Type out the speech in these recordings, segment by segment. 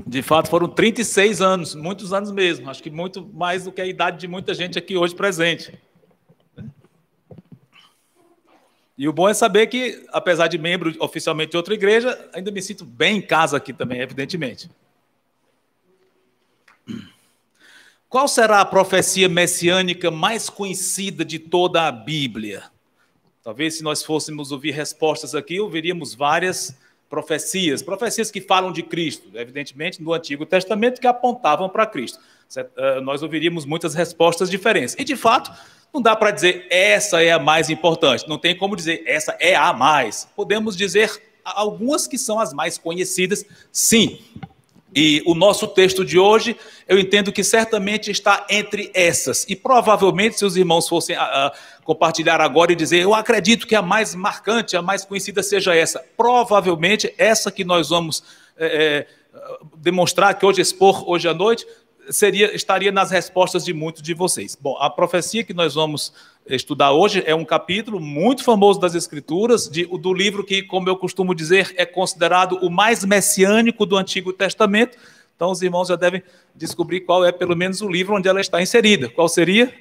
De fato, foram 36 anos, muitos anos mesmo. Acho que muito mais do que a idade de muita gente aqui hoje presente. E o bom é saber que, apesar de membro oficialmente de outra igreja, ainda me sinto bem em casa aqui também, evidentemente. Qual será a profecia messiânica mais conhecida de toda a Bíblia? Talvez, se nós fôssemos ouvir respostas aqui, ouviríamos várias profecias que falam de Cristo, evidentemente, no Antigo Testamento, que apontavam para Cristo. Nós ouviríamos muitas respostas diferentes. E, de fato, não dá para dizer essa é a mais importante. Não tem como dizer essa é a mais. Podemos dizer algumas que são as mais conhecidas, sim. E o nosso texto de hoje, eu entendo que certamente está entre essas. E provavelmente, se os irmãos fossem compartilhar agora e dizer, eu acredito que a mais marcante, a mais conhecida seja essa. Provavelmente, essa que nós vamos demonstrar, que hoje expor hoje à noite, estaria nas respostas de muitos de vocês. Bom, a profecia que nós vamos estudar hoje é um capítulo muito famoso das Escrituras, do livro que, como eu costumo dizer, é considerado o mais messiânico do Antigo Testamento. Então, os irmãos já devem descobrir qual é, pelo menos, o livro onde ela está inserida. Qual seria?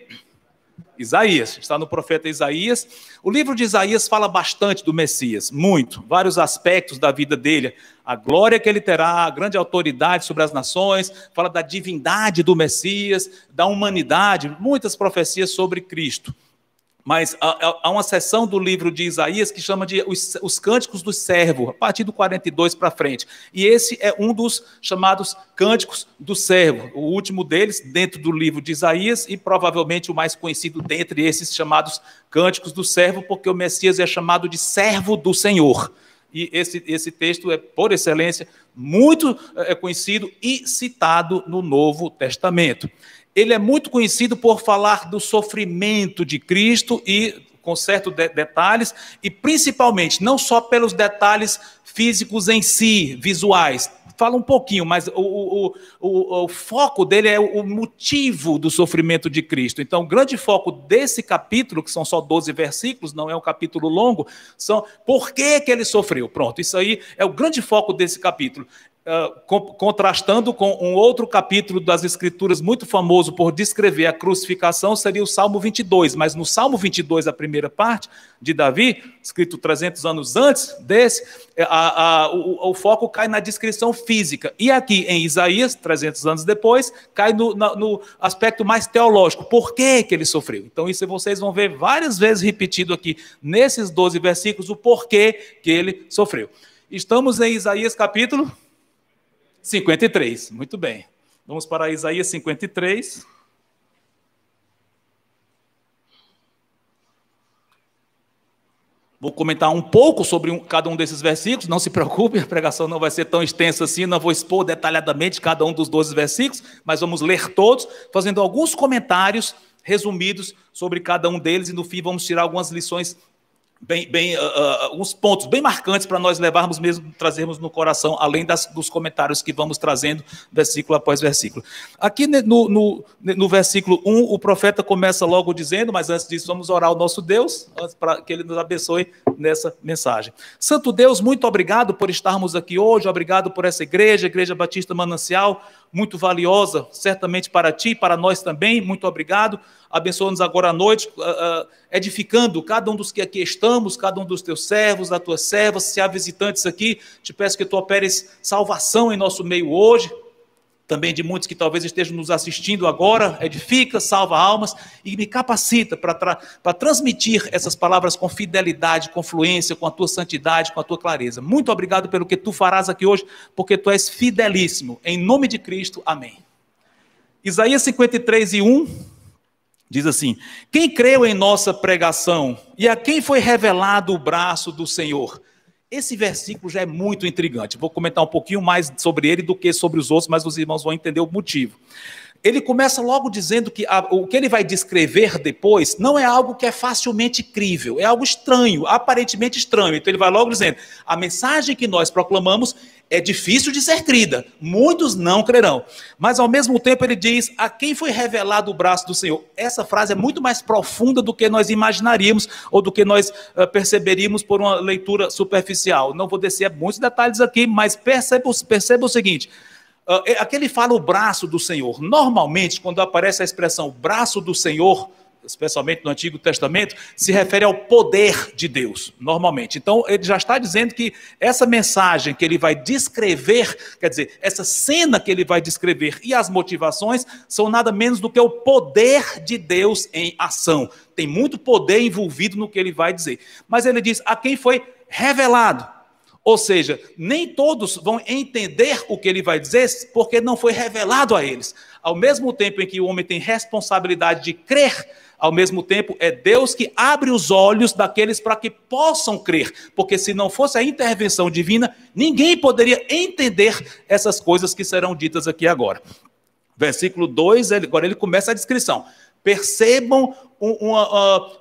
Isaías. Está no profeta Isaías. O livro de Isaías fala bastante do Messias, muito, vários aspectos da vida dele, a glória que ele terá, a grande autoridade sobre as nações, fala da divindade do Messias, da humanidade, muitas profecias sobre Cristo. Mas há uma seção do livro de Isaías que chama de os Cânticos do Servo, a partir do 42 para frente. E esse é um dos chamados Cânticos do Servo, o último deles dentro do livro de Isaías e provavelmente o mais conhecido dentre esses chamados Cânticos do Servo, porque o Messias é chamado de servo do Senhor. E esse texto é, por excelência, muito conhecido e citado no Novo Testamento. Ele é muito conhecido por falar do sofrimento de Cristo e com certos detalhes, e principalmente, não só pelos detalhes físicos em si, visuais, fala um pouquinho, mas o foco dele é o motivo do sofrimento de Cristo. Então, o grande foco desse capítulo, que são só 12 versículos, não é um capítulo longo, são por que ele sofreu. Pronto, isso aí é o grande foco desse capítulo. Contrastando com um outro capítulo das Escrituras muito famoso por descrever a crucificação, seria o Salmo 22, mas no Salmo 22, a primeira parte de Davi, escrito 300 anos antes desse, o foco cai na descrição física, e aqui em Isaías, 300 anos depois, cai no aspecto mais teológico, por que ele sofreu? Então isso vocês vão ver várias vezes repetido aqui, nesses 12 versículos, o porquê que ele sofreu. Estamos em Isaías capítulo 53, muito bem. Vamos para Isaías 53. Vou comentar um pouco sobre cada um desses versículos, não se preocupe, a pregação não vai ser tão extensa assim, não vou expor detalhadamente cada um dos 12 versículos, mas vamos ler todos, fazendo alguns comentários resumidos sobre cada um deles, e no fim vamos tirar algumas lições uns pontos bem marcantes para nós levarmos mesmo, trazermos no coração, além dos comentários que vamos trazendo, versículo após versículo. Aqui no versículo 1, o profeta começa logo dizendo, mas antes disso vamos orar ao nosso Deus, para que ele nos abençoe nessa mensagem. Santo Deus, muito obrigado por estarmos aqui hoje, obrigado por essa igreja, Igreja Batista Manancial, muito valiosa, certamente para ti, para nós também, muito obrigado. Abençoa-nos agora à noite, edificando cada um dos que aqui estamos, cada um dos teus servos, das tuas servas. Se há visitantes aqui, te peço que tu operes salvação em nosso meio hoje, também de muitos que talvez estejam nos assistindo agora. Edifica, salva almas e me capacita para transmitir essas palavras com fidelidade, com fluência, com a tua santidade, com a tua clareza. Muito obrigado pelo que tu farás aqui hoje, porque tu és fidelíssimo. Em nome de Cristo, amém. Isaías 53:1 diz assim: quem creu em nossa pregação e a quem foi revelado o braço do Senhor? Esse versículo já é muito intrigante. Vou comentar um pouquinho mais sobre ele do que sobre os outros, mas os irmãos vão entender o motivo. Ele começa logo dizendo que o que ele vai descrever depois não é algo que é facilmente crível, é algo estranho, aparentemente estranho. Então ele vai logo dizendo, a mensagem que nós proclamamos é difícil de ser crida, muitos não crerão. Mas ao mesmo tempo ele diz, a quem foi revelado o braço do Senhor? Essa frase é muito mais profunda do que nós imaginaríamos, ou do que nós perceberíamos por uma leitura superficial. Não vou descer muitos detalhes aqui, mas perceba o seguinte, Aqui ele fala o braço do Senhor. Normalmente, quando aparece a expressão braço do Senhor, especialmente no Antigo Testamento, se refere ao poder de Deus, normalmente. Então, ele já está dizendo que essa mensagem que ele vai descrever, quer dizer, essa cena que ele vai descrever e as motivações são nada menos do que o poder de Deus em ação. Tem muito poder envolvido no que ele vai dizer. Mas ele diz, a quem foi revelado. Ou seja, nem todos vão entender o que ele vai dizer, porque não foi revelado a eles. Ao mesmo tempo em que o homem tem responsabilidade de crer, ao mesmo tempo é Deus que abre os olhos daqueles para que possam crer. Porque se não fosse a intervenção divina, ninguém poderia entender essas coisas que serão ditas aqui agora. Versículo 2, agora ele começa a descrição. Percebam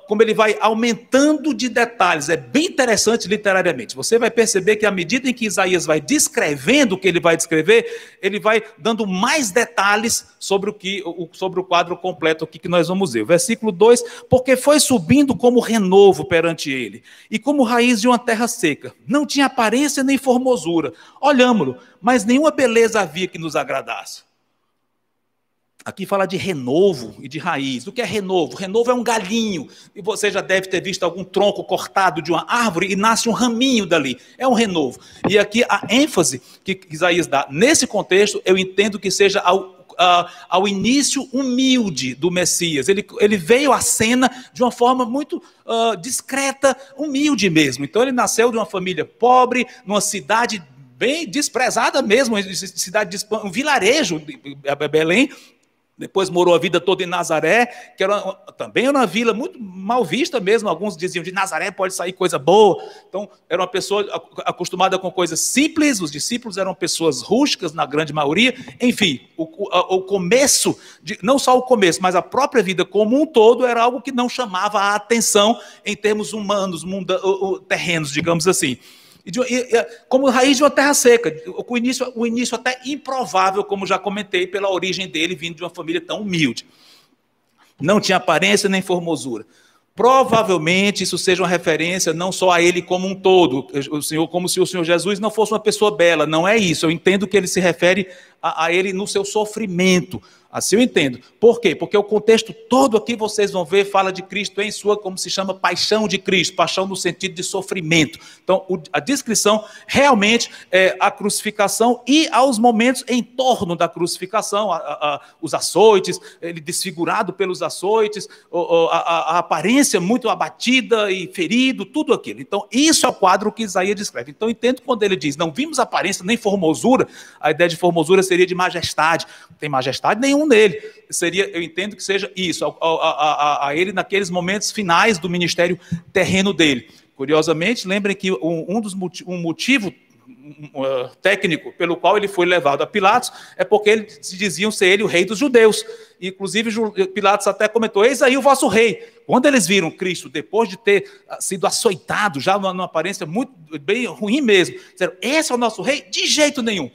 como ele vai aumentando de detalhes. É bem interessante literariamente. Você vai perceber que à medida em que Isaías vai descrevendo o que ele vai descrever, ele vai dando mais detalhes sobre o quadro completo aqui que nós vamos ver. Versículo 2, porque foi subindo como renovo perante ele, e como raiz de uma terra seca. Não tinha aparência nem formosura. Olhámo-lo, mas nenhuma beleza havia que nos agradasse. Aqui fala de renovo e de raiz. O que é renovo? Renovo é um galhinho. E você já deve ter visto algum tronco cortado de uma árvore e nasce um raminho dali. É um renovo. E aqui a ênfase que Isaías dá nesse contexto, eu entendo que seja ao início humilde do Messias. Ele veio à cena de uma forma muito discreta, humilde mesmo. Então ele nasceu de uma família pobre, numa cidade bem desprezada mesmo, um vilarejo de Belém. Depois morou a vida toda em Nazaré, que também era uma vila muito mal vista mesmo. Alguns diziam, de Nazaré pode sair coisa boa. Então, era uma pessoa acostumada com coisas simples, os discípulos eram pessoas rústicas, na grande maioria. Enfim, o começo, não só o começo, mas a própria vida como um todo, era algo que não chamava a atenção em termos humanos, terrenos, digamos assim. Como raiz de uma terra seca, o início até improvável, como já comentei, pela origem dele, vindo de uma família tão humilde. Não tinha aparência nem formosura. Provavelmente isso seja uma referência não só a ele como um todo, como se o Senhor Jesus não fosse uma pessoa bela. Não é isso, eu entendo que ele se refere a ele no seu sofrimento. Assim eu entendo. Por quê? Porque o contexto todo aqui, vocês vão ver, fala de Cristo em sua, como se chama, paixão de Cristo, paixão no sentido de sofrimento. Então, a descrição realmente é a crucificação e aos momentos em torno da crucificação, os açoites, ele desfigurado pelos açoites, a aparência muito abatida e ferido, tudo aquilo. Então, isso é o quadro que Isaías descreve. Então, eu entendo quando ele diz, não vimos aparência nem formosura, a ideia de formosura seria de majestade. Não tem majestade nenhuma nele. Eu entendo que seja isso, a ele naqueles momentos finais do ministério terreno dele. Curiosamente, lembrem que um motivo técnico pelo qual ele foi levado a Pilatos é porque eles diziam ser ele o rei dos judeus. Inclusive, Pilatos até comentou, eis aí o vosso rei. Quando eles viram Cristo, depois de ter sido açoitado, já numa aparência muito bem ruim mesmo, disseram, esse é o nosso rei? De jeito nenhum.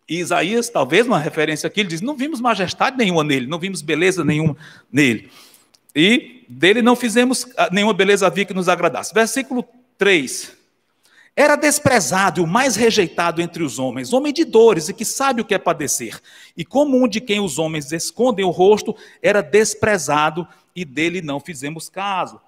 E Isaías, talvez uma referência aqui, ele diz, não vimos majestade nenhuma nele, não vimos beleza nenhuma nele. E dele não fizemos nenhuma beleza havia que nos agradasse. Versículo 3. Era desprezado e o mais rejeitado entre os homens, homem de dores e que sabe o que é padecer. E como um de quem os homens escondem o rosto, era desprezado e dele não fizemos caso.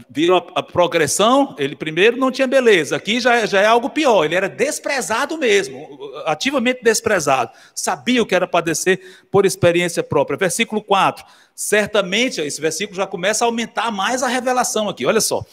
Viram a progressão? Ele primeiro não tinha beleza, aqui já é algo pior, ele era desprezado mesmo, ativamente desprezado, sabia o que era padecer por experiência própria. Versículo 4, certamente, esse versículo já começa a aumentar mais a revelação aqui, olha só.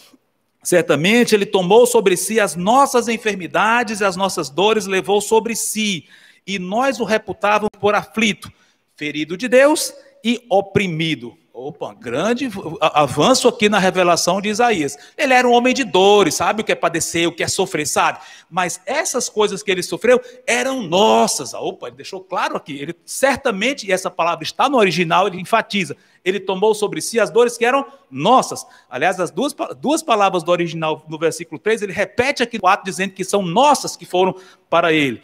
Certamente ele tomou sobre si as nossas enfermidades e as nossas dores levou sobre si, e nós o reputávamos por aflito, ferido de Deus e oprimido. Opa, grande avanço aqui na revelação de Isaías. Ele era um homem de dores, sabe o que é padecer, o que é sofrer, sabe? Mas essas coisas que ele sofreu eram nossas. Opa, ele deixou claro aqui. Ele certamente, e essa palavra está no original, ele enfatiza. Ele tomou sobre si as dores que eram nossas. Aliás, as duas palavras do original no versículo 3, ele repete aqui no 4, dizendo que são nossas que foram para ele.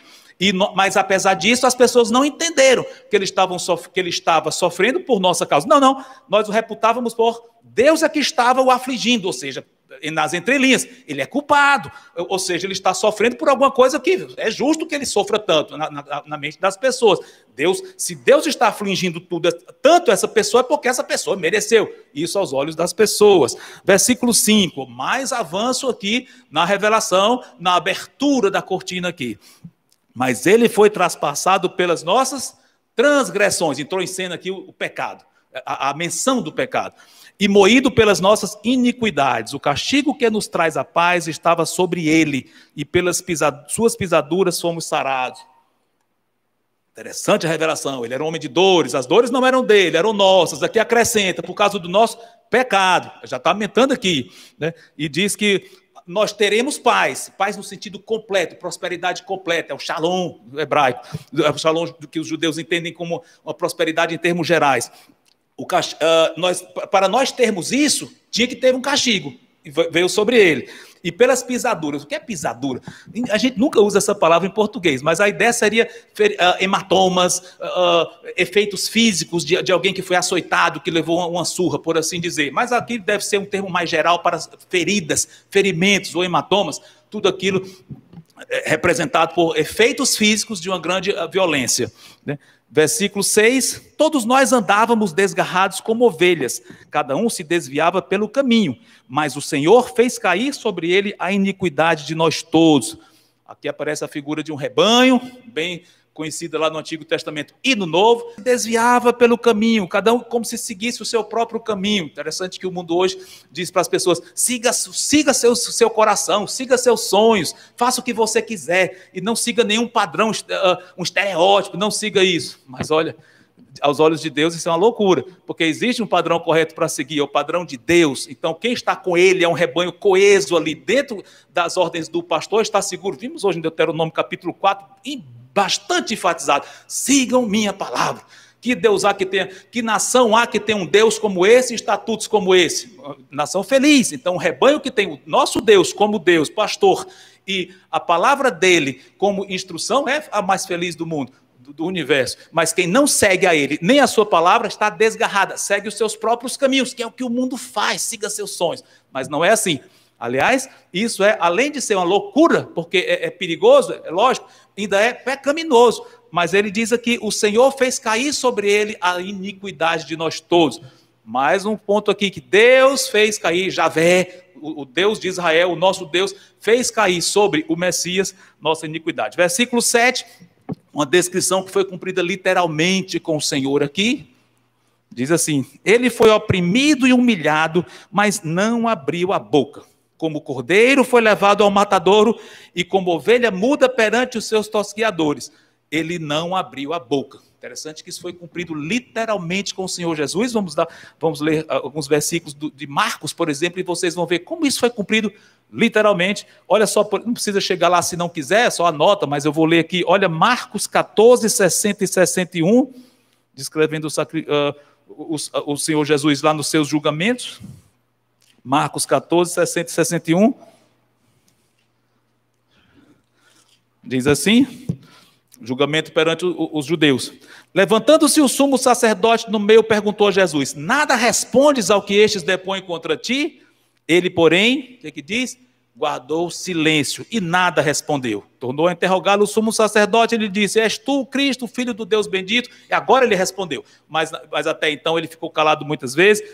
Mas apesar disso, as pessoas não entenderam que ele estava sofrendo por nossa causa. Não, nós o reputávamos por Deus é que estava o afligindo, ou seja, nas entrelinhas, ele é culpado, ou seja, ele está sofrendo por alguma coisa que é justo que ele sofra tanto na mente das pessoas. Se Deus está afligindo tanto essa pessoa, é porque essa pessoa mereceu isso aos olhos das pessoas. Versículo 5, mais avanço aqui na revelação, na abertura da cortina aqui. Mas ele foi traspassado pelas nossas transgressões, entrou em cena aqui o pecado, a menção do pecado. E moído pelas nossas iniquidades, o castigo que nos traz a paz estava sobre ele, e pelas suas pisaduras fomos sarados. Interessante a revelação, ele era um homem de dores, as dores não eram dele, eram nossas, aqui acrescenta, por causa do nosso pecado, já está aumentando aqui, né? E diz que nós teremos paz no sentido completo, prosperidade completa, é o shalom hebraico, é o shalom que os judeus entendem como uma prosperidade em termos gerais. Para nós termos isso, tinha que ter um castigo, e veio sobre ele. E pelas pisaduras, o que é pisadura? A gente nunca usa essa palavra em português, mas a ideia seria hematomas, efeitos físicos de alguém que foi açoitado, que levou uma surra, por assim dizer. Mas aqui deve ser um termo mais geral para feridas, ferimentos ou hematomas, tudo aquilo representado por efeitos físicos de uma grande violência, né? Versículo 6, todos nós andávamos desgarrados como ovelhas, cada um se desviava pelo caminho, mas o Senhor fez cair sobre ele a iniquidade de nós todos. Aqui aparece a figura de um rebanho, bem conhecida lá no Antigo Testamento e no Novo, se desviava pelo caminho, cada um como se seguisse o seu próprio caminho. Interessante que o mundo hoje diz para as pessoas, siga seu coração, siga seus sonhos, faça o que você quiser, e não siga nenhum padrão, um estereótipo, não siga isso. Mas olha, aos olhos de Deus isso é uma loucura, porque existe um padrão correto para seguir, é o padrão de Deus. Então quem está com ele é um rebanho coeso ali, dentro das ordens do pastor, está seguro. Vimos hoje em Deuteronômio capítulo 4, bastante enfatizado, sigam minha palavra. Que Deus há que tenha, que nação há que tenha um Deus como esse, estatutos como esse? Nação feliz. Então, um rebanho que tem o nosso Deus como Deus, pastor, e a palavra dele como instrução, é a mais feliz do mundo, do universo. Mas quem não segue a ele, nem a sua palavra, está desgarrada, segue os seus próprios caminhos, que é o que o mundo faz, siga seus sonhos. Mas não é assim. Aliás, isso além de ser uma loucura, porque é perigoso, é lógico, ainda é pecaminoso. Mas ele diz aqui, o Senhor fez cair sobre ele a iniquidade de nós todos. Mais um ponto aqui, que Deus fez cair, Javé, o Deus de Israel, o nosso Deus, fez cair sobre o Messias nossa iniquidade. Versículo 7, uma descrição que foi cumprida literalmente com o Senhor aqui. Diz assim, ele foi oprimido e humilhado, mas não abriu a boca. Como cordeiro foi levado ao matadouro, e como ovelha muda perante os seus tosquiadores, ele não abriu a boca. Interessante que isso foi cumprido literalmente com o Senhor Jesus. Vamos ler alguns versículos de Marcos, por exemplo, e vocês vão ver como isso foi cumprido literalmente. Olha só, não precisa chegar lá se não quiser, só anota, mas eu vou ler aqui. Olha Marcos 14, 60 e 61, descrevendo o Senhor Jesus lá nos seus julgamentos. Marcos 14, 60 e 61. Diz assim, julgamento perante os judeus. Levantando-se o sumo sacerdote no meio, perguntou a Jesus, nada respondes ao que estes depõem contra ti? Ele, porém, o que diz? Guardou silêncio e nada respondeu. Tornou a interrogá-lo o sumo sacerdote, ele disse, és tu o Cristo, filho do Deus bendito? E agora ele respondeu, mas até então ele ficou calado muitas vezes.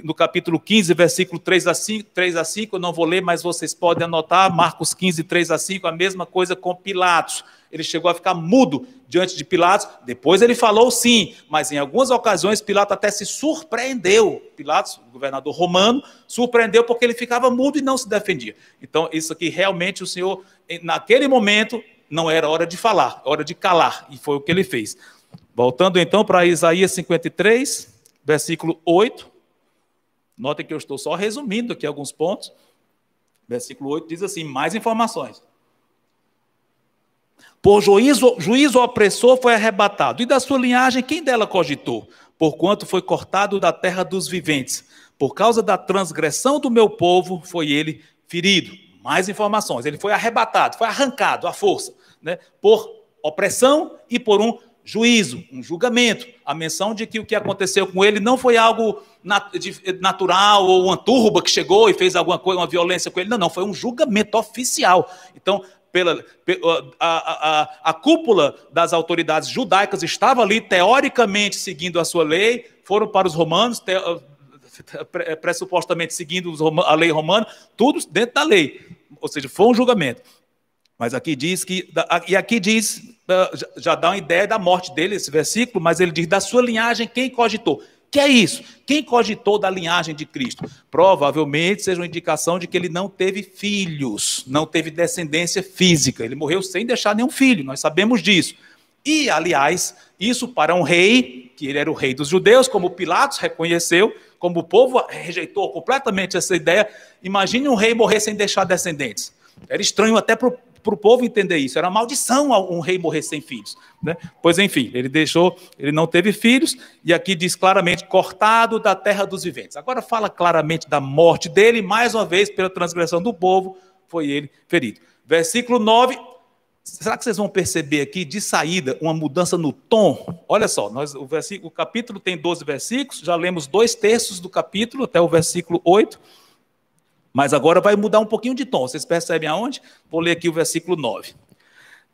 No capítulo 15, versículo 3 a 5, eu não vou ler, mas vocês podem anotar, Marcos 15, 3 a 5, a mesma coisa com Pilatos. Ele chegou a ficar mudo diante de Pilatos, depois ele falou sim, mas em algumas ocasiões Pilatos até se surpreendeu. Pilatos, o governador romano, surpreendeu porque ele ficava mudo e não se defendia. Então isso aqui realmente o Senhor, naquele momento, não era hora de falar, hora de calar, e foi o que ele fez. Voltando então para Isaías 53, versículo 8, notem que eu estou só resumindo aqui alguns pontos. Versículo 8 diz assim, mais informações. Por juízo opressor foi arrebatado, e da sua linhagem quem dela cogitou? Porquanto foi cortado da terra dos viventes. Por causa da transgressão do meu povo foi ele ferido. Mais informações, ele foi arrebatado, foi arrancado à força, né, por opressão e por um juízo, um julgamento. A menção de que o que aconteceu com ele não foi algo natural ou uma turba que chegou e fez alguma coisa, uma violência com ele. Não, foi um julgamento oficial. Então, a cúpula das autoridades judaicas estava ali, teoricamente, seguindo a sua lei, foram para os romanos, pressupostamente seguindo a lei romana, tudo dentro da lei. Ou seja, foi um julgamento. Mas aqui diz já dá uma ideia da morte dele, esse versículo, mas ele diz, da sua linhagem, quem cogitou? Que é isso? Quem cogitou da linhagem de Cristo? Provavelmente seja uma indicação de que ele não teve filhos, não teve descendência física. Ele morreu sem deixar nenhum filho, nós sabemos disso. E, aliás, isso para um rei, que ele era o rei dos judeus, como Pilatos reconheceu, como o povo rejeitou completamente essa ideia. Imagine um rei morrer sem deixar descendentes. Era estranho até para o povo entender isso. Era uma maldição um rei morrer sem filhos, né? Pois enfim, ele não teve filhos, e aqui diz claramente, cortado da terra dos viventes. Agora fala claramente da morte dele, mais uma vez, pela transgressão do povo, foi ele ferido. Versículo 9, será que vocês vão perceber aqui, de saída, uma mudança no tom? Olha só, o capítulo tem 12 versículos, já lemos 2/3 do capítulo, até o versículo 8, mas agora vai mudar um pouquinho de tom. Vocês percebem aonde? Vou ler aqui o versículo 9.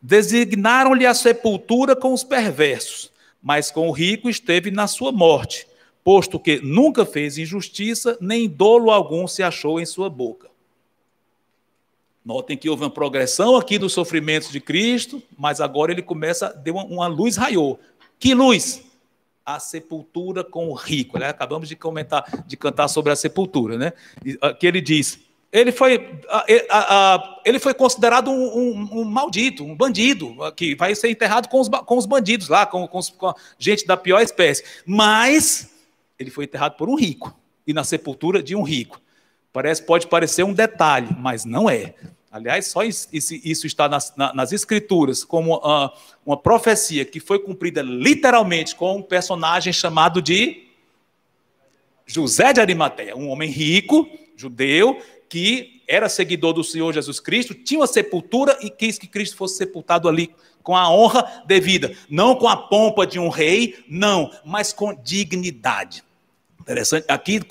Designaram-lhe a sepultura com os perversos, mas com o rico esteve na sua morte, posto que nunca fez injustiça, nem dolo algum se achou em sua boca. Notem que houve uma progressão aqui dos sofrimentos de Cristo, mas agora ele deu uma luz raiou. Que luz? A sepultura com o rico. Acabamos de cantar sobre a sepultura, né? Que ele diz, ele foi considerado um maldito, um bandido, que vai ser enterrado com os bandidos lá, com a gente da pior espécie. Mas ele foi enterrado por um rico, e na sepultura de um rico. Pode parecer um detalhe, mas não é. Aliás, só isso está nas Escrituras, como uma profecia que foi cumprida literalmente com um personagem chamado de José de Arimateia, um homem rico, judeu, que era seguidor do Senhor Jesus Cristo, tinha uma sepultura e quis que Cristo fosse sepultado ali com a honra devida, não com a pompa de um rei, não, mas com dignidade. Interessante, aqui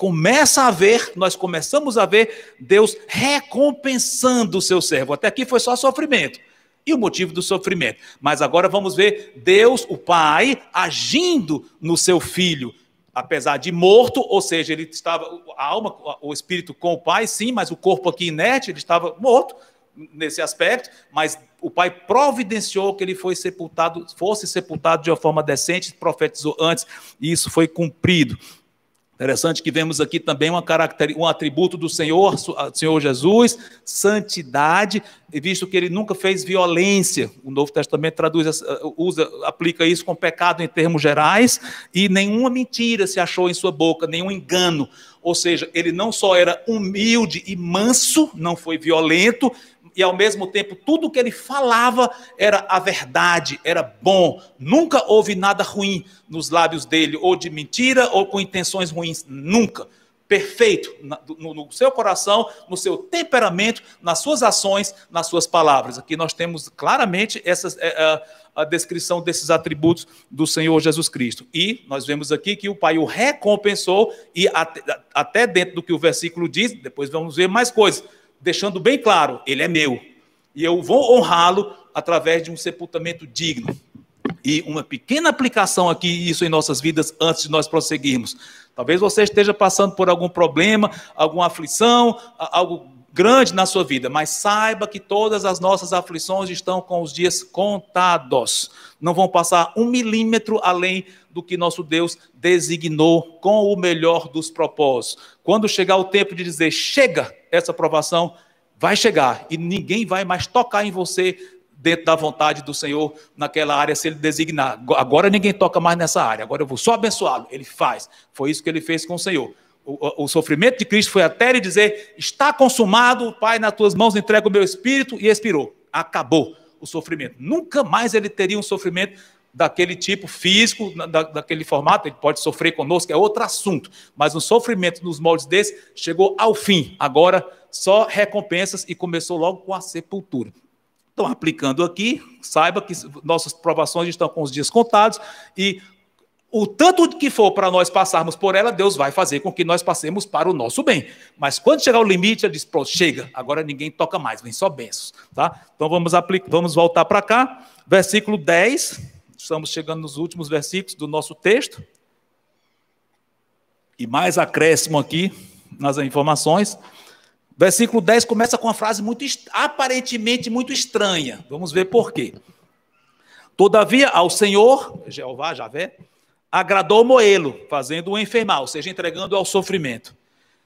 nós começamos a ver Deus recompensando o seu servo. Até aqui foi só sofrimento, e o motivo do sofrimento. Mas agora vamos ver Deus, o Pai, agindo no seu Filho, apesar de morto, ou seja, ele estava, a alma, o espírito com o Pai, sim, mas o corpo aqui inerte, ele estava morto nesse aspecto, mas o Pai providenciou que ele fosse sepultado de uma forma decente, profetizou antes, e isso foi cumprido. Interessante que vemos aqui também um atributo do Senhor Jesus, santidade, visto que ele nunca fez violência. O Novo Testamento aplica isso com pecado em termos gerais, e nenhuma mentira se achou em sua boca, nenhum engano. Ou seja, ele não só era humilde e manso, não foi violento, e ao mesmo tempo tudo que ele falava era a verdade, era bom. Nunca houve nada ruim nos lábios dele, ou de mentira, ou com intenções ruins, nunca. Perfeito, no seu coração, no seu temperamento, nas suas ações, nas suas palavras. Aqui nós temos claramente a descrição desses atributos do Senhor Jesus Cristo. E nós vemos aqui que o Pai o recompensou, e até dentro do que o versículo diz, depois vamos ver mais coisas, deixando bem claro, ele é meu, e eu vou honrá-lo através de um sepultamento digno. E uma pequena aplicação aqui, isso em nossas vidas, antes de nós prosseguirmos. Talvez você esteja passando por algum problema, alguma aflição, algo grande na sua vida, mas saiba que todas as nossas aflições estão com os dias contados. Não vão passar 1 milímetro além do que nosso Deus designou com o melhor dos propósitos. Quando chegar o tempo de dizer, chega, essa provação vai chegar, e ninguém vai mais tocar em você dentro da vontade do Senhor, naquela área, se ele designar. Agora ninguém toca mais nessa área, agora eu vou só abençoá-lo. Ele faz. Foi isso que ele fez com o Senhor. O sofrimento de Cristo foi até ele dizer, está consumado, Pai, nas tuas mãos entrego o meu espírito, e expirou. Acabou o sofrimento. Nunca mais ele teria um sofrimento daquele tipo físico, daquele formato. Ele pode sofrer conosco, é outro assunto, mas o sofrimento nos moldes desse chegou ao fim. Agora só recompensas, e começou logo com a sepultura. Então, aplicando aqui, saiba que nossas provações estão com os dias contados e o tanto que for para nós passarmos por ela, Deus vai fazer com que nós passemos para o nosso bem. Mas quando chegar o limite, ele diz, pronto, chega, agora ninguém toca mais, vem só bênçãos. Tá? Então vamos voltar para cá, versículo 10, estamos chegando nos últimos versículos do nosso texto. E mais acréscimo aqui nas informações. Versículo 10 começa com uma frase aparentemente muito estranha. Vamos ver por quê. Todavia, ao Senhor, Jeová, Javé, agradou moê-lo, fazendo-o enfermar, ou seja, entregando-o ao sofrimento.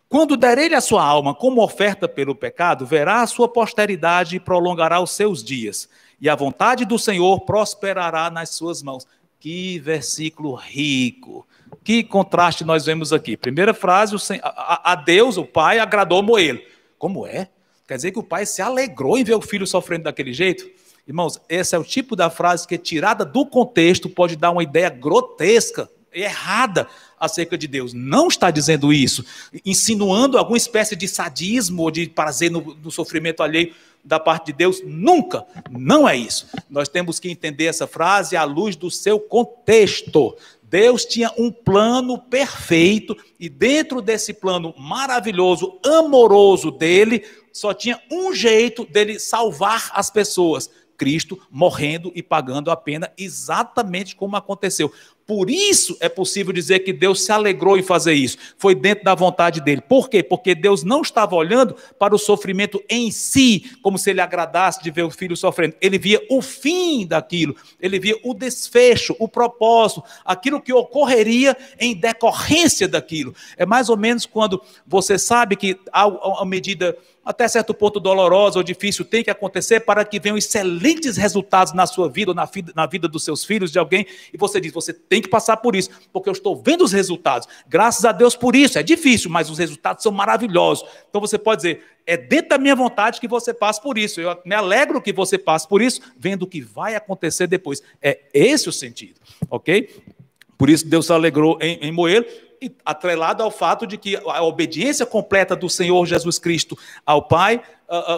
Quando der ele a sua alma como oferta pelo pecado, verá a sua posteridade e prolongará os seus dias. E a vontade do Senhor prosperará nas suas mãos. Que versículo rico. Que contraste nós vemos aqui. Primeira frase, a Deus, o Pai, agradou moê-lo. Como é? Quer dizer que o pai se alegrou em ver o filho sofrendo daquele jeito? Irmãos, esse é o tipo da frase que, tirada do contexto, pode dar uma ideia grotesca, errada acerca de Deus. Não está dizendo isso, insinuando alguma espécie de sadismo ou de prazer no sofrimento alheio da parte de Deus. Nunca. Não é isso. Nós temos que entender essa frase à luz do seu contexto. Deus tinha um plano perfeito e dentro desse plano maravilhoso, amoroso dele, só tinha um jeito dele salvar as pessoas: Cristo morrendo e pagando a pena, exatamente como aconteceu. Por isso é possível dizer que Deus se alegrou em fazer isso. Foi dentro da vontade dele. Por quê? Porque Deus não estava olhando para o sofrimento em si, como se ele agradasse de ver o filho sofrendo. Ele via o fim daquilo, ele via o desfecho, o propósito, aquilo que ocorreria em decorrência daquilo. É mais ou menos quando você sabe que há uma medida até certo ponto dolorosa ou difícil tem que acontecer para que venham excelentes resultados na sua vida, ou na vida dos seus filhos, de alguém, e você diz, você tem que passar por isso, porque eu estou vendo os resultados, graças a Deus por isso, é difícil, mas os resultados são maravilhosos. Então você pode dizer, é dentro da minha vontade que você passe por isso, eu me alegro que você passe por isso, vendo o que vai acontecer depois. É esse o sentido, ok? Por isso Deus se alegrou em moê-lo, e atrelado ao fato de que a obediência completa do Senhor Jesus Cristo ao Pai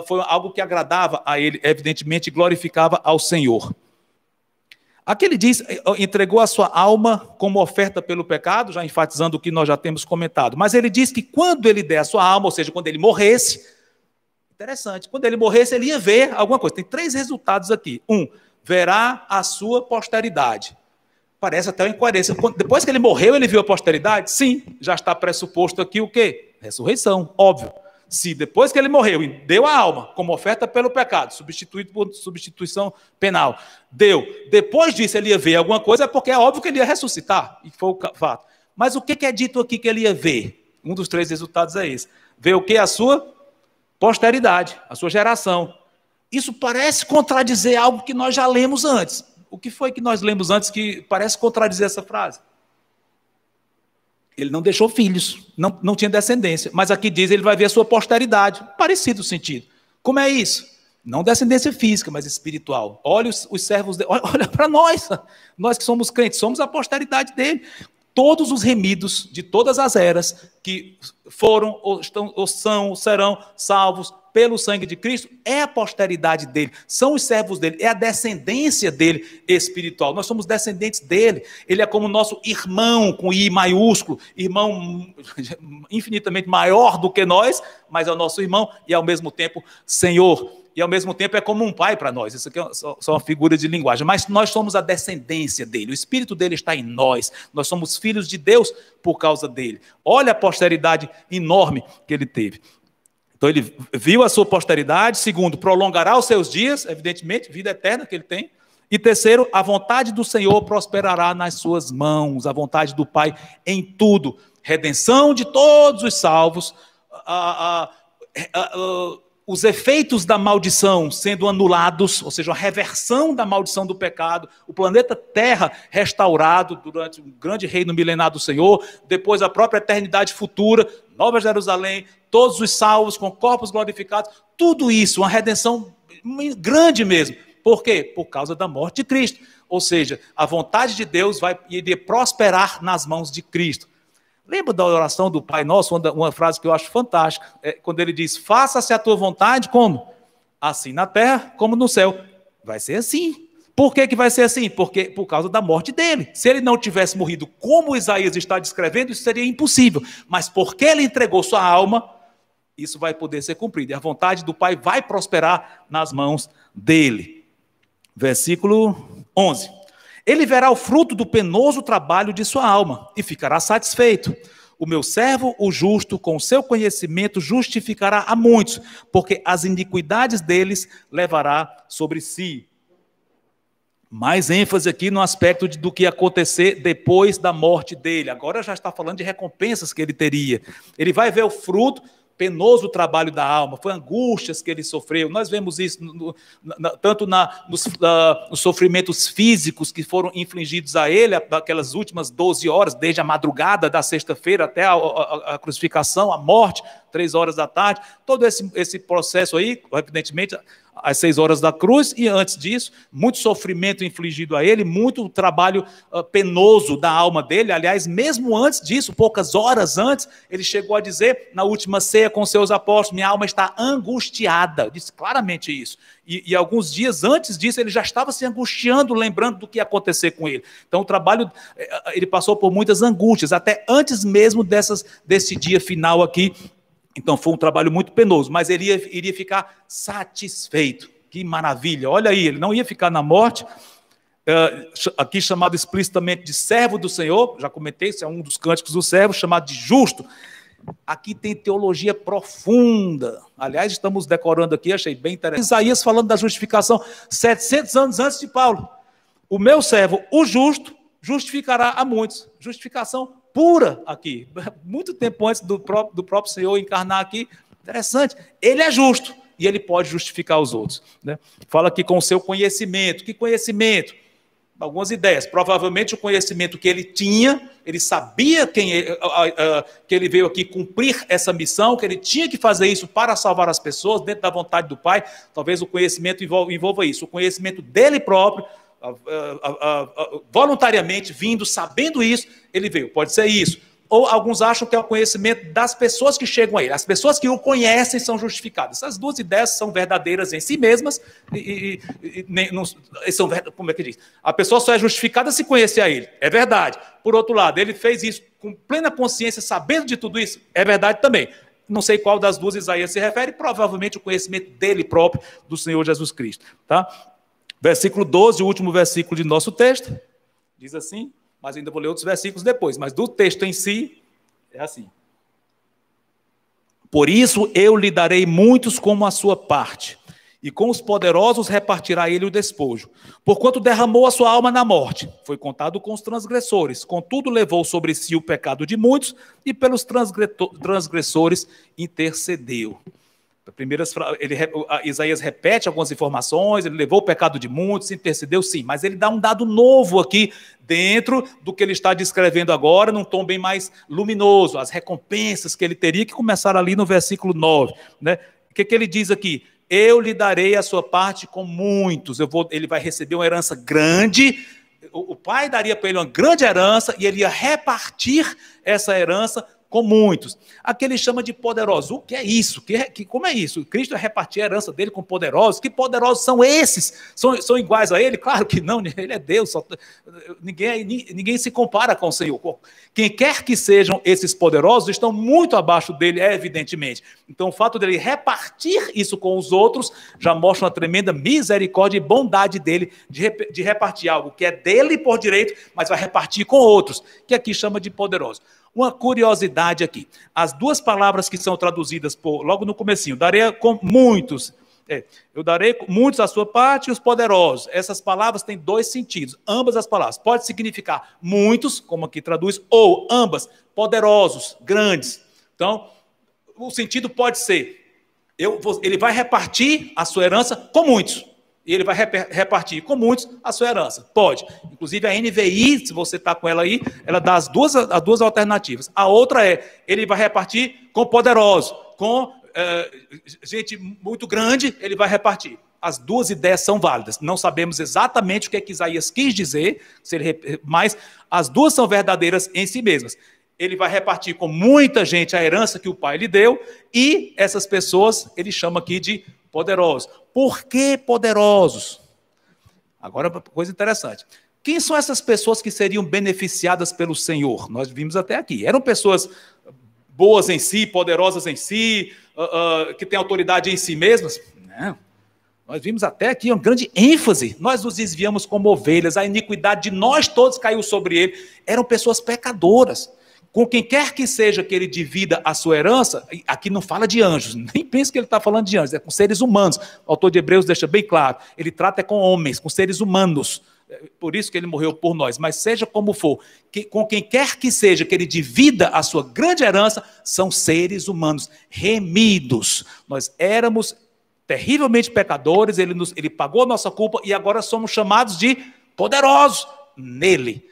foi algo que agradava a ele, evidentemente glorificava ao Senhor. Aqui ele diz, entregou a sua alma como oferta pelo pecado, já enfatizando o que nós já temos comentado, mas ele diz que quando ele der a sua alma, ou seja, quando ele morresse, interessante, quando ele morresse ele ia ver alguma coisa. Tem 3 resultados aqui. 1, verá a sua posteridade. Parece até uma incoerência. Depois que ele morreu, ele viu a posteridade? Sim, já está pressuposto aqui o quê? Ressurreição, óbvio. Se depois que ele morreu e deu a alma como oferta pelo pecado, substituído por substituição penal, deu. Depois disso ele ia ver alguma coisa, é porque é óbvio que ele ia ressuscitar, e foi o fato. Mas o que é dito aqui que ele ia ver? Um dos 3 resultados é esse. Ver o que? A sua posteridade, a sua geração. Isso parece contradizer algo que nós já lemos antes. O que foi que nós lemos antes que parece contradizer essa frase? Ele não deixou filhos, não tinha descendência. Mas aqui diz, ele vai ver a sua posteridade. Parecido o sentido. Como é isso? Não descendência física, mas espiritual. Olha os servos dele, olha para nós. Nós que somos crentes, somos a posteridade dele. Todos os remidos de todas as eras que foram, ou são, ou serão salvos pelo sangue de Cristo, é a posteridade dele, são os servos dele, é a descendência dele espiritual. Nós somos descendentes dele. Ele é como nosso irmão, com I maiúsculo, irmão infinitamente maior do que nós, mas é o nosso irmão e ao mesmo tempo Senhor. E ao mesmo tempo é como um pai para nós. Isso aqui é só uma figura de linguagem. Mas nós somos a descendência dele. O Espírito dele está em nós. Nós somos filhos de Deus por causa dele. Olha a posteridade enorme que ele teve. Então ele viu a sua posteridade. Segundo, prolongará os seus dias, evidentemente, vida eterna que ele tem. E terceiro, a vontade do Senhor prosperará nas suas mãos. A vontade do Pai em tudo. Redenção de todos os salvos. Os efeitos da maldição sendo anulados, ou seja, a reversão da maldição do pecado, o planeta Terra restaurado durante um grande reino milenar do Senhor, depois a própria eternidade futura, Nova Jerusalém, todos os salvos com corpos glorificados, tudo isso, uma redenção grande mesmo. Por quê? Por causa da morte de Cristo. Ou seja, a vontade de Deus iria prosperar nas mãos de Cristo. Lembra da oração do Pai Nosso, uma frase que eu acho fantástica, quando ele diz, faça-se a tua vontade, como? assim na terra como no céu. Vai ser assim. Por que vai ser assim? Porque por causa da morte dele. Se ele não tivesse morrido como Isaías está descrevendo, isso seria impossível. Mas porque ele entregou sua alma, isso vai poder ser cumprido. E a vontade do Pai vai prosperar nas mãos dele. Versículo 11. Ele verá o fruto do penoso trabalho de sua alma e ficará satisfeito. O meu servo, o justo, com o seu conhecimento, justificará a muitos, porque as iniquidades deles levará sobre si. Mais ênfase aqui no aspecto do que ia acontecer depois da morte dele. Agora já está falando de recompensas que ele teria. Ele vai ver o fruto, penoso trabalho da alma, foi angústias que ele sofreu. Nós vemos isso tanto nos sofrimentos físicos que foram infligidos a ele, aquelas últimas 12 horas, desde a madrugada da sexta-feira até a crucificação, a morte, 3 horas da tarde. Todo esse processo aí, evidentemente, às 6 horas da cruz, e antes disso, muito sofrimento infligido a ele, muito trabalho penoso da alma dele. Aliás, mesmo antes disso, poucas horas antes, ele chegou a dizer, na última ceia com seus apóstolos, minha alma está angustiada. Disse claramente isso. E alguns dias antes disso, ele já estava se angustiando, lembrando do que ia acontecer com ele. Então, o trabalho, ele passou por muitas angústias, até antes mesmo desse dia final aqui. Então foi um trabalho muito penoso, mas ele iria ficar satisfeito. Que maravilha, olha aí, ele não ia ficar na morte, aqui chamado explicitamente de servo do Senhor, já comentei, isso é um dos cânticos do servo, chamado de justo. Aqui tem teologia profunda, aliás, estamos decorando aqui, achei bem interessante. Isaías falando da justificação 700 anos antes de Paulo. O meu servo, o justo, justificará a muitos. Justificação pura aqui, muito tempo antes do próprio Senhor encarnar aqui. Interessante, ele é justo e ele pode justificar os outros, né? Fala aqui com o seu conhecimento. Que conhecimento? Algumas ideias. Provavelmente o conhecimento que ele tinha, ele sabia que ele veio aqui cumprir essa missão, que ele tinha que fazer isso para salvar as pessoas dentro da vontade do Pai. Talvez o conhecimento envolva isso, o conhecimento dele próprio, voluntariamente vindo, sabendo isso, ele veio. Pode ser isso. Ou alguns acham que é o conhecimento das pessoas que chegam a ele. As pessoas que o conhecem são justificadas. Essas duas ideias são verdadeiras em si mesmas são, como é que diz? A pessoa só é justificada se conhecer a ele. É verdade. Por outro lado, ele fez isso com plena consciência, sabendo de tudo isso. É verdade também. Não sei qual das duas Isaías se refere, provavelmente o conhecimento dele próprio, do Senhor Jesus Cristo. Tá? Versículo 12, o último versículo de nosso texto, diz assim, mas ainda vou ler outros versículos depois, mas do texto em si, é assim. Por isso eu lhe darei muitos como a sua parte, e com os poderosos repartirá ele o despojo. Porquanto derramou a sua alma na morte, foi contado com os transgressores, contudo levou sobre si o pecado de muitos, e pelos transgressores intercedeu. Isaías repete algumas informações, ele levou o pecado de muitos, intercedeu, sim, mas ele dá um dado novo aqui, dentro do que ele está descrevendo agora, num tom bem mais luminoso, as recompensas que ele teria, que começaram ali no versículo 9. Né? O que ele diz aqui? Eu lhe darei a sua parte com muitos, ele vai receber uma herança grande, o pai daria para ele uma grande herança, e ele ia repartir essa herança com muitos. Aqui ele chama de poderosos. O que é isso? Como é isso? Cristo vai repartir a herança dele com poderosos? Que poderosos são esses? São iguais a ele? Claro que não, ele é Deus. Ninguém se compara com o Senhor. Quem quer que sejam esses poderosos, estão muito abaixo dele, evidentemente. Então o fato dele repartir isso com os outros, já mostra uma tremenda misericórdia e bondade dele de repartir algo que é dele por direito, mas vai repartir com outros, que aqui chama de poderosos. Uma curiosidade aqui, as duas palavras que são traduzidas logo no comecinho, darei com muitos, eu darei muitos a sua parte e os poderosos. Essas palavras têm dois sentidos, ambas as palavras. Pode significar muitos, como aqui traduz, ou ambas, poderosos, grandes. Então, o sentido pode ser, ele vai repartir a sua herança com muitos. E ele vai repartir com muitos a sua herança. Pode. Inclusive a NVI, se você está com ela aí, ela dá as duas alternativas. A outra ele vai repartir com poderosos, com gente muito grande, ele vai repartir. As duas ideias são válidas. Não sabemos exatamente o que é que Isaías quis dizer, mas as duas são verdadeiras em si mesmas. Ele vai repartir com muita gente a herança que o pai lhe deu, e essas pessoas ele chama aqui de poderosos. Por que poderosos? Agora, coisa interessante. Quem são essas pessoas que seriam beneficiadas pelo Senhor? Nós vimos até aqui. Eram pessoas boas em si, poderosas em si, que têm autoridade em si mesmas? Não. Nós vimos até aqui uma grande ênfase. Nós nos desviamos como ovelhas, a iniquidade de nós todos caiu sobre ele. Eram pessoas pecadoras. Com quem quer que seja que ele divida a sua herança, aqui não fala de anjos, nem pense que ele está falando de anjos, é com seres humanos. O autor de Hebreus deixa bem claro, ele trata com homens, com seres humanos. Por isso que ele morreu por nós. Mas seja como for, com quem quer que seja que ele divida a sua grande herança, são seres humanos remidos. Nós éramos terrivelmente pecadores, ele pagou a nossa culpa e agora somos chamados de poderosos nele.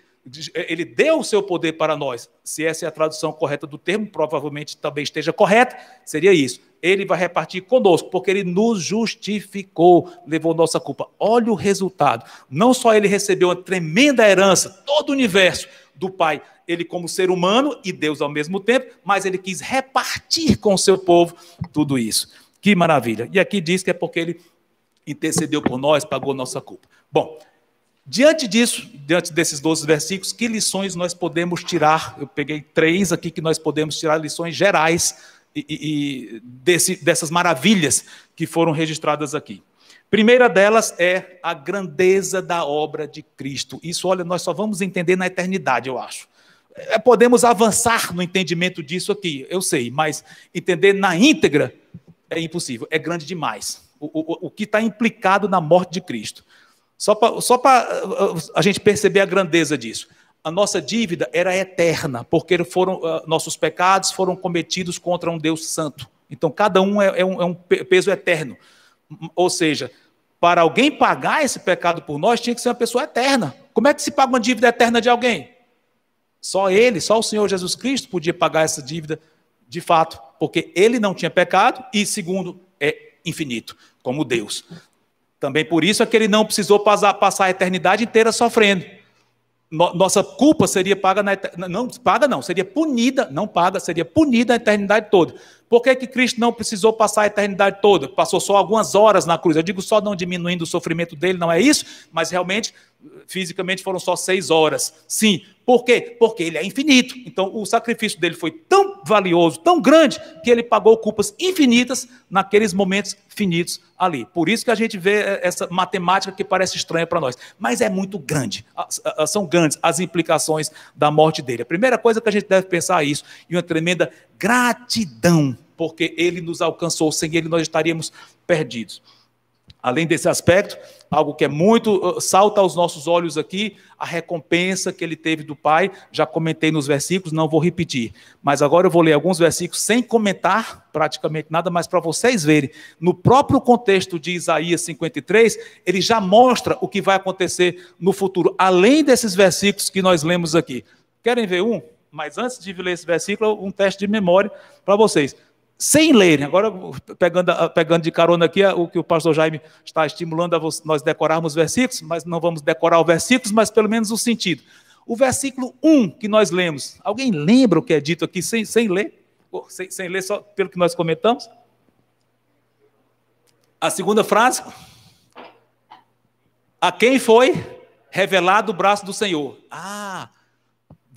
Ele deu o seu poder para nós. Se essa é a tradução correta do termo, provavelmente também esteja correta, seria isso. Ele vai repartir conosco, porque ele nos justificou, levou nossa culpa. Olha o resultado. Não só ele recebeu uma tremenda herança, todo o universo do Pai, ele como ser humano e Deus ao mesmo tempo, mas ele quis repartir com o seu povo tudo isso. Que maravilha. E aqui diz que é porque ele intercedeu por nós, pagou nossa culpa. Bom, diante disso, diante desses 12 versículos, que lições nós podemos tirar? Eu peguei 3 aqui que nós podemos tirar lições gerais dessas maravilhas que foram registradas aqui. Primeira delas é a grandeza da obra de Cristo. Isso, olha, nós só vamos entender na eternidade, eu acho. Podemos avançar no entendimento disso aqui, eu sei, mas entender na íntegra é impossível, é grande demais. O que está implicado na morte de Cristo. Só para a gente perceber a grandeza disso. A nossa dívida era eterna, porque nossos pecados foram cometidos contra um Deus santo. Então, cada um é um peso eterno. Ou seja, para alguém pagar esse pecado por nós, tinha que ser uma pessoa eterna. Como é que se paga uma dívida eterna de alguém? Só ele, só o Senhor Jesus Cristo podia pagar essa dívida de fato, porque ele não tinha pecado e, segundo, é infinito, como Deus. Também por isso é que ele não precisou passar a eternidade inteira sofrendo. Nossa culpa seria paga seria punida, não paga, seria punida a eternidade toda. Por que Cristo não precisou passar a eternidade toda? Passou só algumas horas na cruz. Eu digo só não diminuindo o sofrimento dele, não é isso? Mas realmente, fisicamente foram só 6 horas. Sim. Por quê? Porque ele é infinito. Então o sacrifício dele foi tão valioso, tão grande, que ele pagou culpas infinitas naqueles momentos finitos ali. Por isso que a gente vê essa matemática que parece estranha para nós. Mas é muito grande. São grandes as implicações da morte dele. A primeira coisa que a gente deve pensar é isso. E uma tremenda gratidão, porque ele nos alcançou. Sem ele nós estaríamos perdidos. Além desse aspecto, algo que é muito, salta aos nossos olhos aqui, a recompensa que ele teve do Pai. Já comentei nos versículos, não vou repetir. Mas agora eu vou ler alguns versículos sem comentar praticamente nada, mas para vocês verem. No próprio contexto de Isaías 53, ele já mostra o que vai acontecer no futuro, além desses versículos que nós lemos aqui. Querem ver um? Mas antes de ler esse versículo, um teste de memória para vocês. Sem lerem, agora pegando de carona aqui o que o pastor Jaime está estimulando a nós decorarmos versículos, mas não vamos decorar os versículos, mas pelo menos o sentido. O versículo 1 que nós lemos, alguém lembra o que é dito aqui sem ler? Sem ler só pelo que nós comentamos? A segunda frase, a quem foi revelado o braço do Senhor?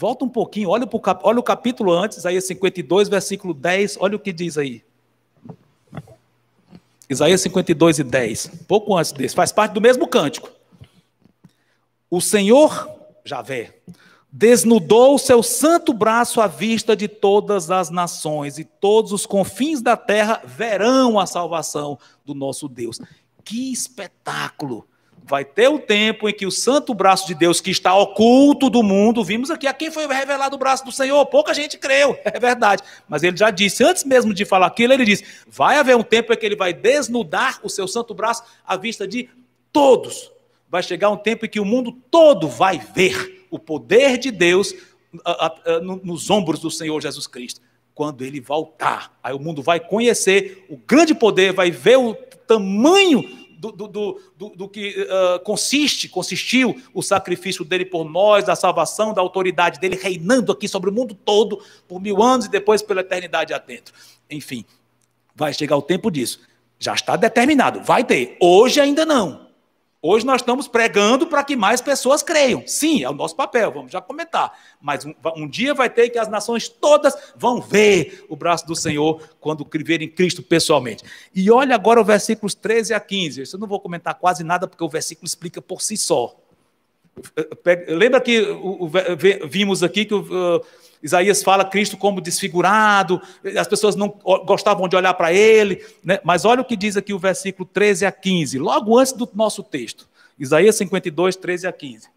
Volta um pouquinho, olha o capítulo antes, Isaías 52, versículo 10, olha o que diz aí. Isaías 52 e 10, pouco antes desse, faz parte do mesmo cântico. O Senhor, Javé, desnudou o seu santo braço à vista de todas as nações, e todos os confins da terra verão a salvação do nosso Deus. Que espetáculo! Vai ter o tempo em que o santo braço de Deus, que está oculto do mundo, vimos aqui, a quem foi revelado o braço do Senhor? Pouca gente creu, é verdade. Mas ele já disse, antes mesmo de falar aquilo, ele disse, vai haver um tempo em que ele vai desnudar o seu santo braço à vista de todos. Vai chegar um tempo em que o mundo todo vai ver o poder de Deus nos ombros do Senhor Jesus Cristo. Quando ele voltar, aí o mundo vai conhecer o grande poder, vai ver o tamanho do que consistiu o sacrifício dele por nós, da salvação, da autoridade dele reinando aqui sobre o mundo todo por 1000 anos e depois pela eternidade adentro. Enfim, vai chegar o tempo disso. Já está determinado, vai ter. Hoje ainda não. Hoje nós estamos pregando para que mais pessoas creiam. Sim, é o nosso papel, vamos já comentar. Mas um dia vai ter que as nações todas vão ver o braço do Senhor quando verem Cristo pessoalmente. E olha agora os versículos 13 a 15. Eu não vou comentar quase nada, porque o versículo explica por si só. Lembra que vimos aqui que Isaías fala Cristo como desfigurado, as pessoas não gostavam de olhar para ele, né? Mas olha o que diz aqui o versículo 13 a 15, logo antes do nosso texto. Isaías 52, 13 a 15.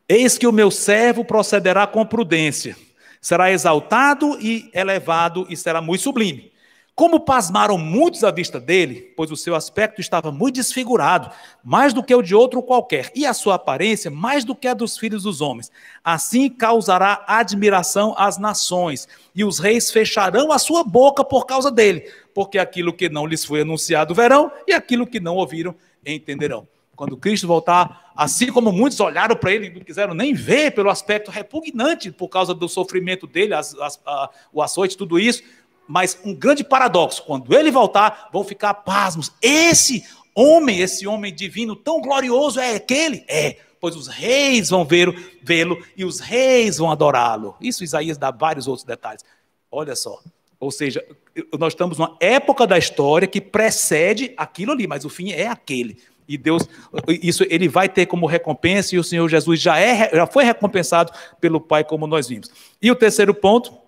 Eis que o meu servo procederá com prudência, será exaltado e elevado e será muito sublime. Como pasmaram muitos à vista dele, pois o seu aspecto estava muito desfigurado, mais do que o de outro qualquer, e a sua aparência mais do que a dos filhos dos homens. Assim causará admiração às nações, e os reis fecharão a sua boca por causa dele, porque aquilo que não lhes foi anunciado verão, e aquilo que não ouviram entenderão. Quando Cristo voltar, assim como muitos olharam para ele e não quiseram nem ver pelo aspecto repugnante por causa do sofrimento dele, o açoite, tudo isso, mas um grande paradoxo, quando ele voltar, vão ficar pasmos. Esse homem divino tão glorioso é aquele? É, pois os reis vão vê-lo e os reis vão adorá-lo. Isso Isaías dá vários outros detalhes. Olha só, ou seja, nós estamos numa época da história que precede aquilo ali, mas o fim é aquele. E Deus, isso ele vai ter como recompensa, e o Senhor Jesus já foi recompensado pelo Pai, como nós vimos. E o terceiro ponto,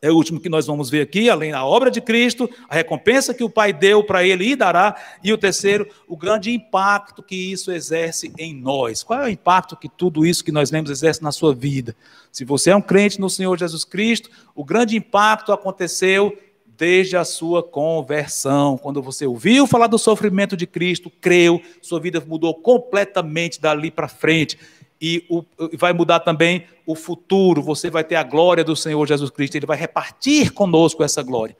é o último que nós vamos ver aqui, além da obra de Cristo, a recompensa que o Pai deu para ele e dará, e o terceiro, o grande impacto que isso exerce em nós. Qual é o impacto que tudo isso que nós lemos exerce na sua vida? Se você é um crente no Senhor Jesus Cristo, o grande impacto aconteceu desde a sua conversão. Quando você ouviu falar do sofrimento de Cristo, creu, sua vida mudou completamente dali para frente. E vai mudar também o futuro, você vai ter a glória do Senhor Jesus Cristo, ele vai repartir conosco essa glória.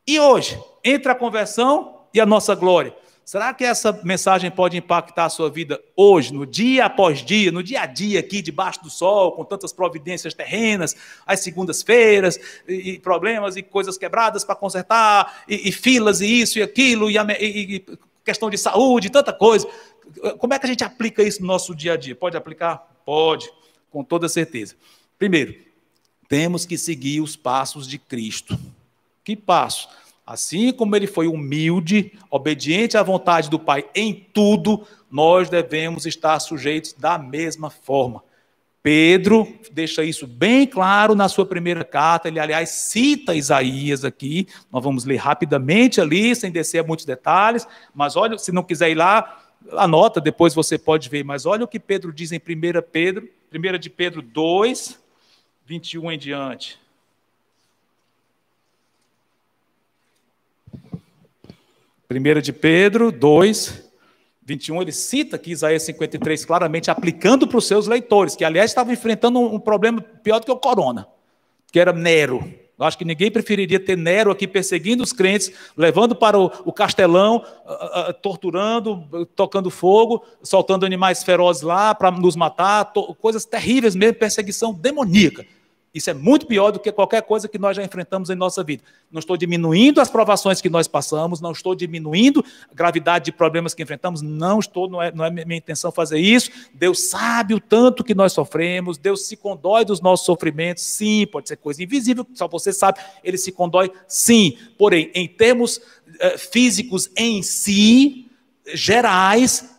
E hoje, entre a conversão e a nossa glória, será que essa mensagem pode impactar a sua vida hoje, no dia após dia, no dia a dia aqui, debaixo do sol, com tantas providências terrenas, as segundas-feiras, e problemas e coisas quebradas para consertar, e filas e isso e aquilo, e questão de saúde, tanta coisa. Como é que a gente aplica isso no nosso dia a dia? Pode aplicar? Pode, com toda certeza. Primeiro, temos que seguir os passos de Cristo. Que passo? Assim como ele foi humilde, obediente à vontade do Pai em tudo, nós devemos estar sujeitos da mesma forma. Pedro deixa isso bem claro na sua primeira carta, ele, aliás, cita Isaías aqui, nós vamos ler rapidamente ali, sem descer a muitos detalhes, mas olha, se não quiser ir lá, anota, depois você pode ver, mas olha o que Pedro diz em 1 de Pedro 2, 21 em diante. 1 de Pedro 2, 21, ele cita aqui Isaías 53, claramente aplicando para os seus leitores, que aliás estavam enfrentando um problema pior do que o corona, que era Nero. Eu acho que ninguém preferiria ter Nero aqui perseguindo os crentes, levando para o castelão, torturando, tocando fogo, soltando animais ferozes lá para nos matar, coisas terríveis mesmo, perseguição demoníaca. Isso é muito pior do que qualquer coisa que nós já enfrentamos em nossa vida. Não estou diminuindo as provações que nós passamos, não estou diminuindo a gravidade de problemas que enfrentamos, não é minha intenção fazer isso. Deus sabe o tanto que nós sofremos, Deus se condói dos nossos sofrimentos, sim, pode ser coisa invisível, só você sabe, ele se condói, sim. Porém, em termos físicos em si, gerais,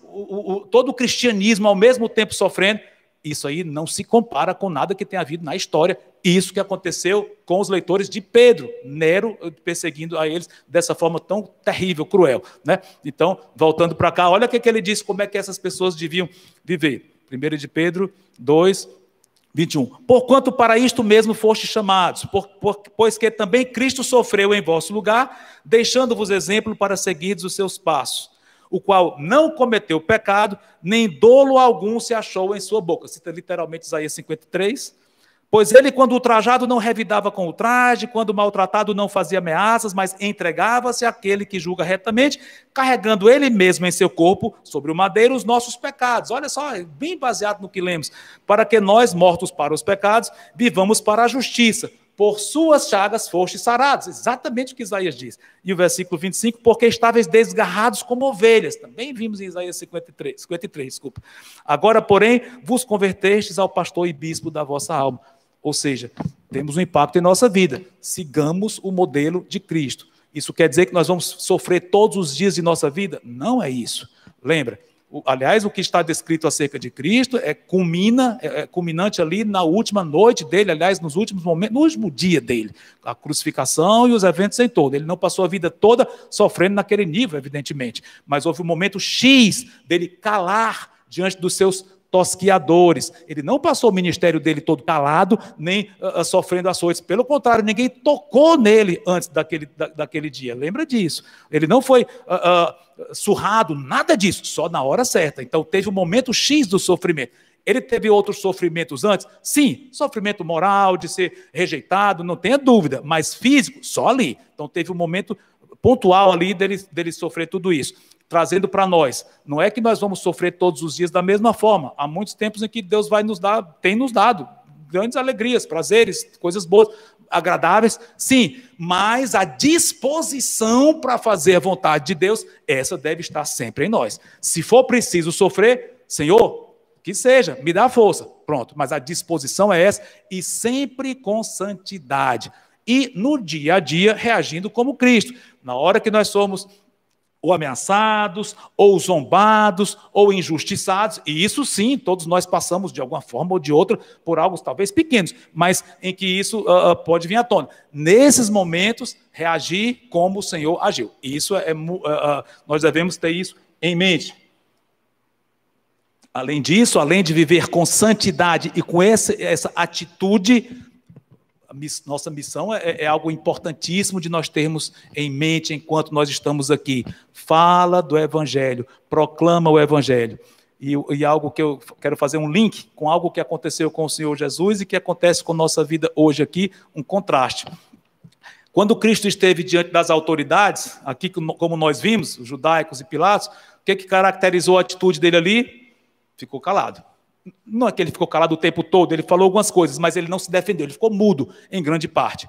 todo o cristianismo ao mesmo tempo sofrendo, isso aí não se compara com nada que tenha havido na história. Isso que aconteceu com os leitores de Pedro, Nero perseguindo a eles dessa forma tão terrível, cruel, né? Então, voltando para cá, olha o que ele diz, como é que essas pessoas deviam viver. 1 de Pedro 2, 21. Porquanto para isto mesmo fostes chamados, pois que também Cristo sofreu em vosso lugar, deixando-vos exemplo para seguirdes os seus passos, o qual não cometeu pecado, nem dolo algum se achou em sua boca. Cita literalmente Isaías 53. Pois ele, quando ultrajado, não revidava com ultraje, quando maltratado, não fazia ameaças, mas entregava-se àquele que julga retamente, carregando ele mesmo em seu corpo, sobre o madeiro, os nossos pecados. Olha só, bem baseado no que lemos. Para que nós, mortos para os pecados, vivamos para a justiça. por suas chagas fostes sarados. Exatamente o que Isaías diz. E o versículo 25, porque estáveis desgarrados como ovelhas. Também vimos em Isaías 53, desculpa. Agora, porém, vos convertestes ao pastor e bispo da vossa alma. Ou seja, temos um impacto em nossa vida. Sigamos o modelo de Cristo. Isso quer dizer que nós vamos sofrer todos os dias de nossa vida? Não é isso. Lembra? Aliás, o que está descrito acerca de Cristo é culminante ali na última noite dele, aliás, nos últimos momentos, no último dia dele, a crucificação e os eventos em todo. Ele não passou a vida toda sofrendo naquele nível, evidentemente, mas houve um momento X dele calar diante dos seus tosquiadores. Ele não passou o ministério dele todo calado, nem sofrendo açoites. Pelo contrário, ninguém tocou nele antes daquele dia. Lembra disso? Ele não foi surrado, nada disso, só na hora certa. Então, teve um momento X do sofrimento. Ele teve outros sofrimentos antes? Sim, sofrimento moral, de ser rejeitado, não tenha dúvida, mas físico, só ali. Então, teve um momento pontual ali dele sofrer tudo isso. Trazendo para nós, não é que nós vamos sofrer todos os dias da mesma forma. Há muitos tempos em que Deus tem nos dado grandes alegrias, prazeres, coisas boas, agradáveis, sim, mas a disposição para fazer a vontade de Deus, essa deve estar sempre em nós. Se for preciso sofrer, Senhor, que seja, me dá força, pronto, mas a disposição é essa, e sempre com santidade, e no dia a dia reagindo como Cristo. Na hora que nós somos ou ameaçados, ou zombados, ou injustiçados, e isso sim, todos nós passamos de alguma forma ou de outra por algo talvez pequenos, mas em que isso pode vir à tona. Nesses momentos, reagir como o Senhor agiu. Isso nós devemos ter isso em mente. Além disso, além de viver com santidade e com essa atitude, nossa missão é algo importantíssimo de nós termos em mente enquanto nós estamos aqui. Fala do Evangelho, proclama o Evangelho. E algo que eu quero fazer um link com algo que aconteceu com o Senhor Jesus e que acontece com a nossa vida hoje aqui, um contraste. Quando Cristo esteve diante das autoridades, aqui como nós vimos, os judaicos e Pilatos, o que caracterizou a atitude dele ali? Ficou calado. Não é que ele ficou calado o tempo todo, ele falou algumas coisas, mas ele não se defendeu, ele ficou mudo em grande parte.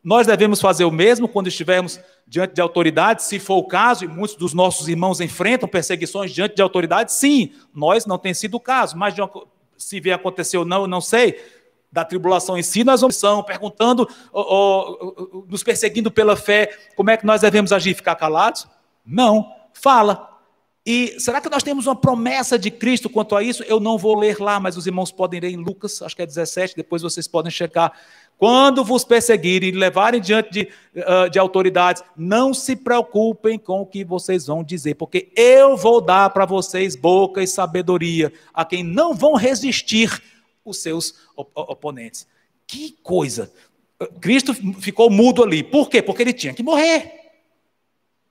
Nós devemos fazer o mesmo quando estivermos diante de autoridades, se for o caso, e muitos dos nossos irmãos enfrentam perseguições diante de autoridades, sim, nós não tem sido o caso, mas se vier acontecer ou não, eu não sei, da tribulação em si, nós vamos perguntando, nos perseguindo pela fé, como é que nós devemos agir? Ficar calados? Não, fala. E será que nós temos uma promessa de Cristo quanto a isso? Eu não vou ler lá, mas os irmãos podem ler em Lucas, acho que é 17, depois vocês podem checar. Quando vos perseguirem e levarem diante de autoridades, não se preocupem com o que vocês vão dizer, porque eu vou dar para vocês boca e sabedoria, a quem não vão resistir os seus oponentes. Que coisa! Cristo ficou mudo ali. Por quê? Porque ele tinha que morrer.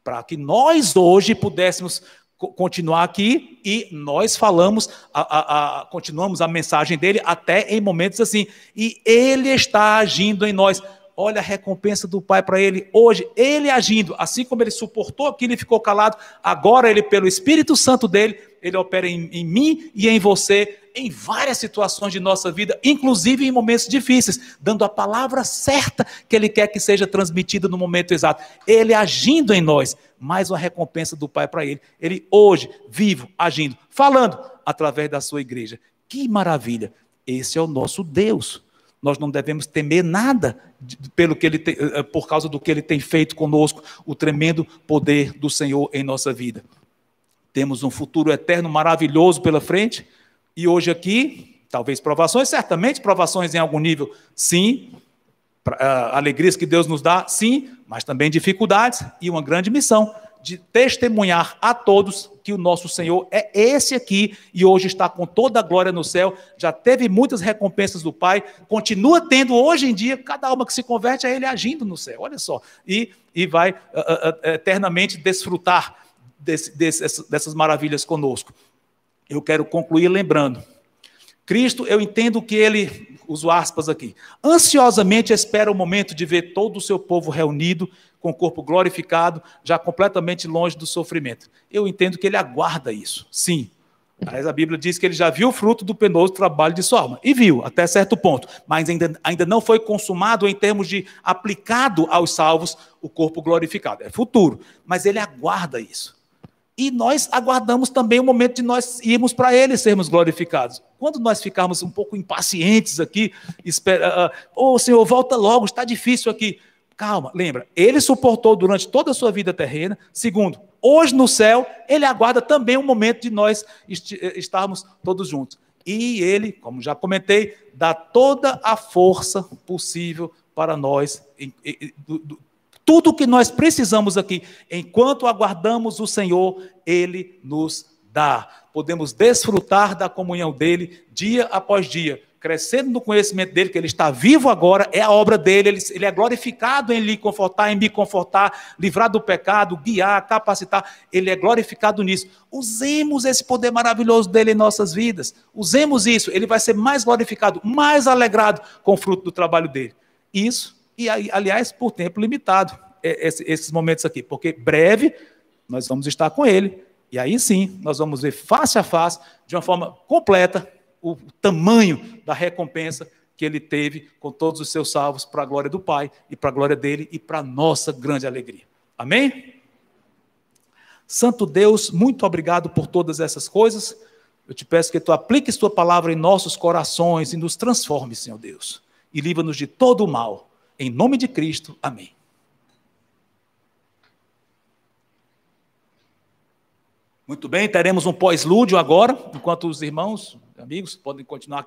Para que nós hoje pudéssemos continuar aqui e nós falamos, continuamos a mensagem dele até em momentos assim. E ele está agindo em nós. Olha a recompensa do Pai para ele hoje. Ele agindo, assim como ele suportou aquilo e ficou calado, agora ele, pelo Espírito Santo dele, ele opera em mim e em você, em várias situações de nossa vida, inclusive em momentos difíceis, dando a palavra certa que ele quer que seja transmitida no momento exato. Ele agindo em nós, mais uma recompensa do Pai para ele. Ele hoje, vivo, agindo, falando através da sua igreja. Que maravilha! Esse é o nosso Deus. Nós não devemos temer nada por causa do que ele tem feito conosco, o tremendo poder do Senhor em nossa vida. Temos um futuro eterno maravilhoso pela frente, e hoje aqui, talvez provações, certamente provações em algum nível, sim, alegrias que Deus nos dá, sim, mas também dificuldades e uma grande missão de testemunhar a todos que o nosso Senhor é esse aqui e hoje está com toda a glória no céu, já teve muitas recompensas do Pai, continua tendo hoje em dia, cada alma que se converte a Ele agindo no céu, olha só, e vai eternamente desfrutar dessas maravilhas conosco. Eu quero concluir lembrando, Cristo, eu entendo que ele, uso aspas aqui, ansiosamente espera o momento de ver todo o seu povo reunido, com o corpo glorificado, já completamente longe do sofrimento. Eu entendo que ele aguarda isso, sim, Mas a Bíblia diz que ele já viu o fruto do penoso trabalho de sua alma. E viu, até certo ponto. Mas ainda não foi consumado em termos de aplicado aos salvos o corpo glorificado. É futuro. Mas ele aguarda isso. E nós aguardamos também o momento de nós irmos para ele sermos glorificados. Quando nós ficarmos um pouco impacientes aqui, Senhor, volta logo, está difícil aqui. Calma, lembra, ele suportou durante toda a sua vida terrena. Segundo, hoje no céu, ele aguarda também um momento de nós estarmos todos juntos. E ele, como já comentei, dá toda a força possível para nós, tudo o que nós precisamos aqui, enquanto aguardamos o Senhor, ele nos dá. Podemos desfrutar da comunhão dele dia após dia, crescendo no conhecimento dele, que ele está vivo agora, é a obra dele, ele é glorificado em lhe confortar, em me confortar, livrar do pecado, guiar, capacitar, ele é glorificado nisso. Usemos esse poder maravilhoso dele em nossas vidas, usemos isso, ele vai ser mais glorificado, mais alegrado com o fruto do trabalho dele. Isso, e aliás, por tempo limitado, esses momentos aqui, porque breve nós vamos estar com ele, e aí sim, nós vamos ver face a face, de uma forma completa, o tamanho da recompensa que ele teve com todos os seus salvos para a glória do Pai e para a glória dele e para a nossa grande alegria. Amém? Santo Deus, muito obrigado por todas essas coisas. Eu te peço que tu apliques tua palavra em nossos corações e nos transforme, Senhor Deus, e livra-nos de todo o mal. Em nome de Cristo. Amém. Muito bem, teremos um pós-lúdio agora, enquanto os irmãos, amigos, podem continuar